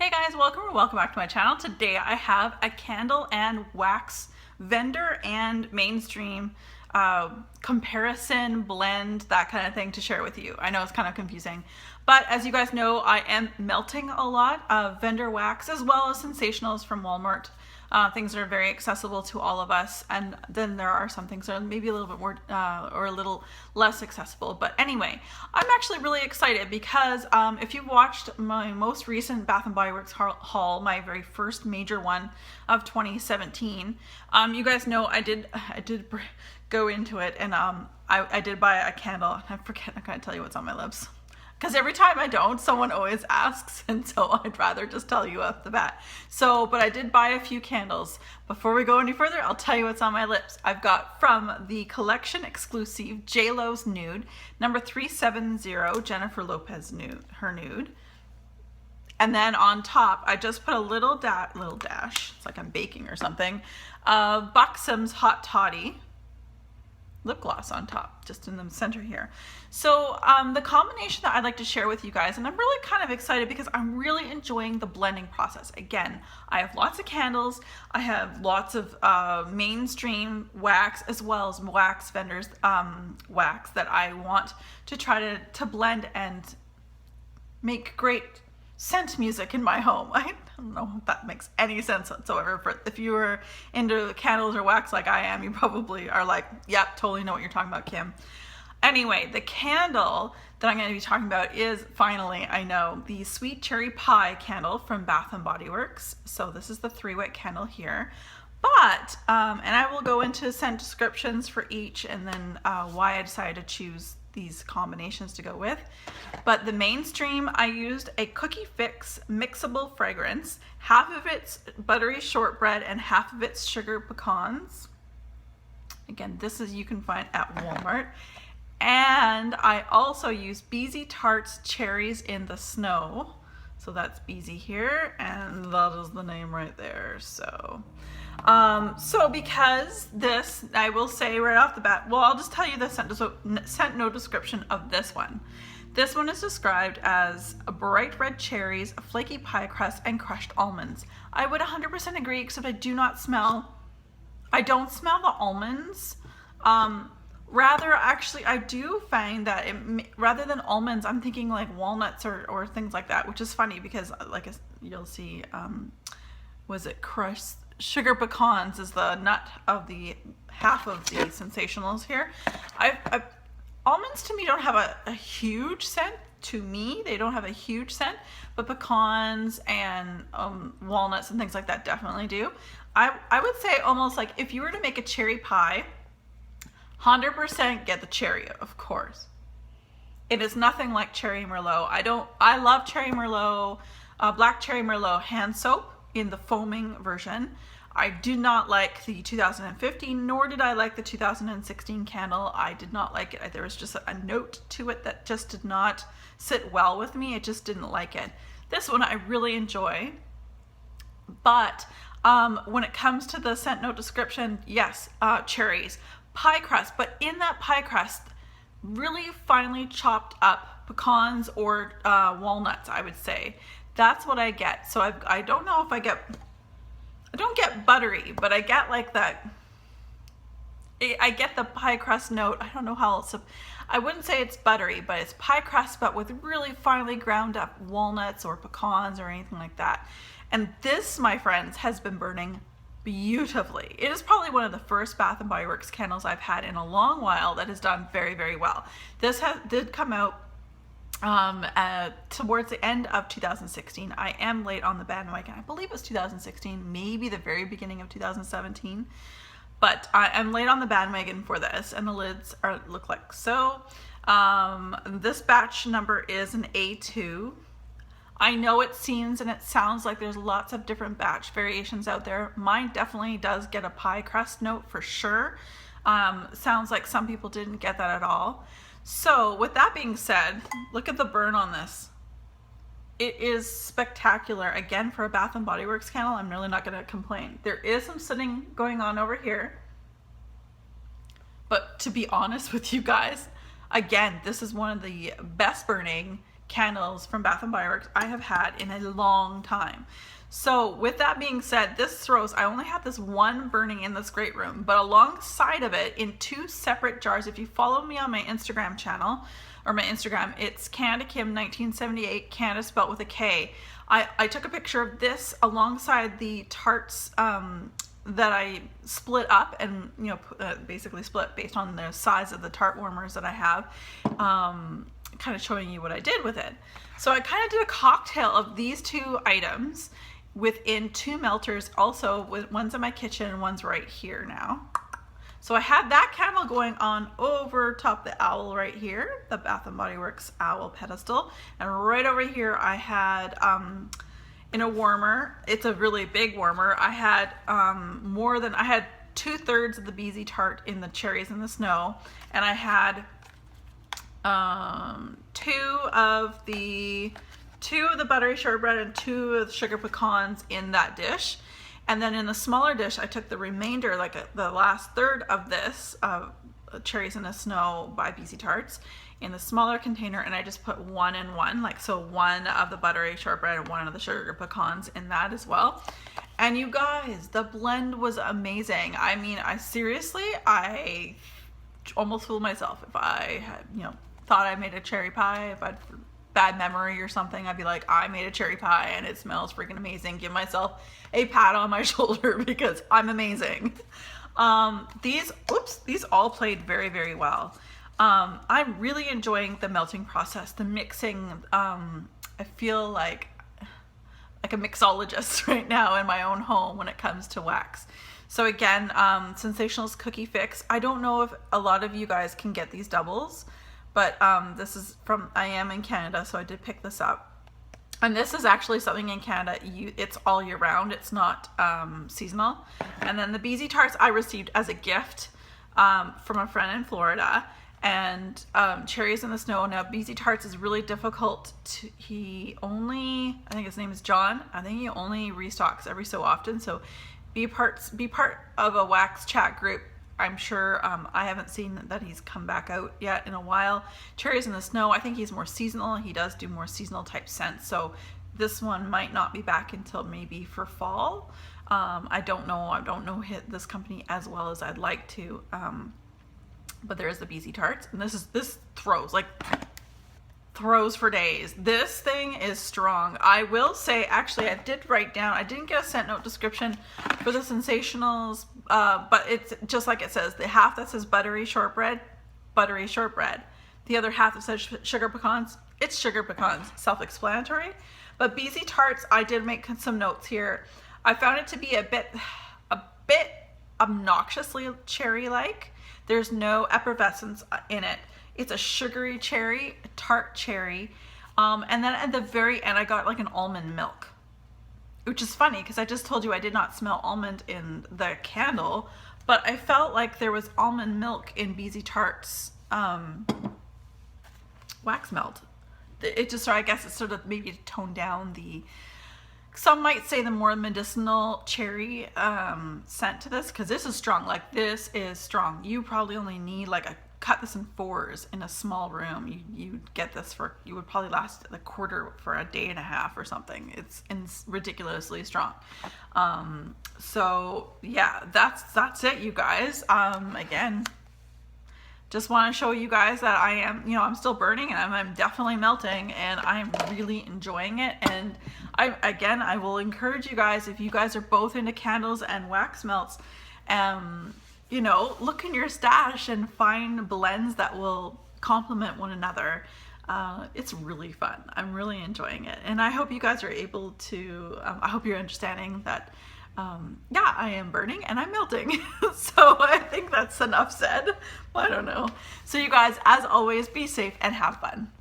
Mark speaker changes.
Speaker 1: Hey guys, welcome or welcome back to my channel. Today I have a candle and wax vendor and mainstream comparison, blend, that kind of thing to share with you. I know it's kind of confusing, but as you guys know, I am melting a lot of vendor wax as well as sensationals from Walmart. Things that are very accessible to all of us, and then there are some things that are maybe a little bit more or a little less accessible. But anyway, I'm actually really excited because if you watched my most recent Bath & Body Works haul, my very first major one of 2017, you guys know I did go into it, and I did buy a candle. I forget, I can't tell you what's on my lips. Because every time I don't, someone always asks, and so I'd rather just tell you off the bat. So, but I did buy a few candles. Before we go any further, I'll tell you what's on my lips. I've got from the collection exclusive JLo's Nude, number 370, Jennifer Lopez Nude, her nude. And then on top, I just put a little dash, it's like I'm baking or something, of Buxom's Hot Toddy lip gloss on top, just in the center here. So the combination that I'd like to share with you guys, and I'm really kind of excited because I'm really enjoying the blending process. Again, I have lots of candles, I have lots of mainstream wax as well as wax vendors wax that I want to try to blend and make great scent music in my home. I don't know if that makes any sense whatsoever. For if you were into candles or wax like I am, you probably are like, yep, totally know what you're talking about, Kim. Anyway, the candle that I'm going to be talking about is finally, I know, the Sweet Cherry Pie candle from Bath & Body Works. So this is the 3-wick candle here. But, and I will go into scent descriptions for each and then why I decided to choose these combinations to go with. But the mainstream, I used a Cookie Fix mixable fragrance. Half of it's buttery shortbread and half of it's sugar pecans. Again, this is you can find at Walmart. And I also used Beezy Tarts Cherries in the Snow. So that's Beezy here, and that is the name right there. So because this, I will say right off the bat, well, I'll just tell you the scent note description of this one. This one is described as a bright red cherries, a flaky pie crust, and crushed almonds. I would 100% agree, except I don't smell the almonds. Rather, actually, I do find that rather than almonds, I'm thinking like walnuts or things like that, which is funny because like you'll see, was it crushed? Sugar pecans is the nut of the half of the sensationals here. Almonds to me don't have a huge scent. To me, they don't have a huge scent, but pecans and walnuts and things like that definitely do. I would say almost like if you were to make a cherry pie, 100% get the cherry, of course. It is nothing like Cherry Merlot. I love Cherry Merlot, Black Cherry Merlot hand soap in the foaming version. I do not like the 2015, nor did I like the 2016 candle. I did not like it. There was just a note to it that just did not sit well with me. I just didn't like it. This one I really enjoy. But when it comes to the scent note description, yes, cherries, pie crust, but in that pie crust, really finely chopped up pecans or walnuts, I would say. That's what I get. So I don't know if I don't get buttery, but I get like that. I get the pie crust note. I don't know how else. I wouldn't say it's buttery, but it's pie crust, but with really finely ground up walnuts or pecans or anything like that. And this, my friends, has been burning beautifully. It is probably one of the first Bath & Body Works candles I've had in a long while that has done very, very well. This did come out towards the end of 2016. I am late on the bandwagon. I believe it was 2016, maybe the very beginning of 2017. But I am late on the bandwagon for this, and the lids look like so. This batch number is an A2. I know it seems and it sounds like there's lots of different batch variations out there. Mine definitely does get a pie crust note for sure. Sounds like some people didn't get that at all. So with that being said, look at the burn on this. It is spectacular. Again, for a Bath & Body Works candle, I'm really not going to complain. There is some sitting going on over here. But to be honest with you guys, again, this is one of the best burning candles from Bath & Body Works I have had in a long time. So with that being said, this throws, I only had this one burning in this great room, but alongside of it in 2 separate jars, if you follow me on my Instagram channel, or my Instagram, it's Canada Kim 1978, Canada spelled with a K. I took a picture of this alongside the tarts that I split up and, you know, basically split based on the size of the tart warmers that I have, kind of showing you what I did with it. So I kind of did a cocktail of these 2 items within 2 melters, also with one's in my kitchen and one's right here now. So I had that candle going on over top the owl right here, the Bath & Body Works owl pedestal. And right over here I had, in a warmer, it's a really big warmer, I had I had 2/3 of the BZ tart in the cherries in the snow. And I had 2 of the buttery shortbread and 2 of the sugar pecans in that dish. And then in the smaller dish, I took the remainder, like the last third of this, cherries in the snow by BZ Tarts, in the smaller container, and I just put 1 and 1, like so 1 of the buttery shortbread and 1 of the sugar pecans in that as well. And you guys, the blend was amazing. I mean, I almost fooled myself. If I had, you know, thought I made a cherry pie, if I'd bad memory or something, I'd be like, I made a cherry pie and it smells freaking amazing. Give myself a pat on my shoulder because I'm amazing. These all played very, very well. I'm really enjoying the melting process, the mixing. I feel like a mixologist right now in my own home when it comes to wax. So again, Sensationals Cookie Fix. I don't know if a lot of you guys can get these doubles, but this is from, I am in Canada, so I did pick this up. And this is actually something in Canada, it's all year round, it's not seasonal. And then the BZ Tarts I received as a gift from a friend in Florida. And Cherries in the Snow. Now BZ Tarts is really difficult to, I think his name is John, I think he only restocks every so often. So be part of a wax chat group. I'm sure, I haven't seen that he's come back out yet in a while. Cherries in the Snow, I think he's more seasonal. He does do more seasonal type scents. So this one might not be back until maybe for fall. I don't know this company as well as I'd like to. But there's the BZ Tarts, and this throws for days. This thing is strong. I will say, actually, I did write down, I didn't get a scent note description for the Sensationals, but it's just like it says, the half that says buttery shortbread. The other half that says sugar pecans, it's sugar pecans, self-explanatory. But BZ Tarts, I did make some notes here. I found it to be a bit obnoxiously cherry-like. There's no effervescence in it. It's a sugary cherry, a tart cherry. And then at the very end, I got like an almond milk, which is funny because I just told you I did not smell almond in the candle, but I felt like there was almond milk in BZ Tarts wax melt. It just, I guess it's sort of maybe to tone down the, some might say the more medicinal cherry scent to this, because this is strong. Like, this is strong. You probably only need like cut this in 4s in a small room. You get this for, you would probably last a quarter for a day and a half or something. It's ridiculously strong. So yeah, that's it, you guys. Again, just want to show you guys that I am, I'm still burning and I'm definitely melting, and I'm really enjoying it. And I will encourage you guys, if you guys are both into candles and wax melts, look in your stash and find blends that will complement one another. It's really fun. I'm really enjoying it. And I hope you guys are able to, I hope you're understanding that, yeah, I am burning and I'm melting. So I think that's enough said. I don't know. So you guys, as always, be safe and have fun.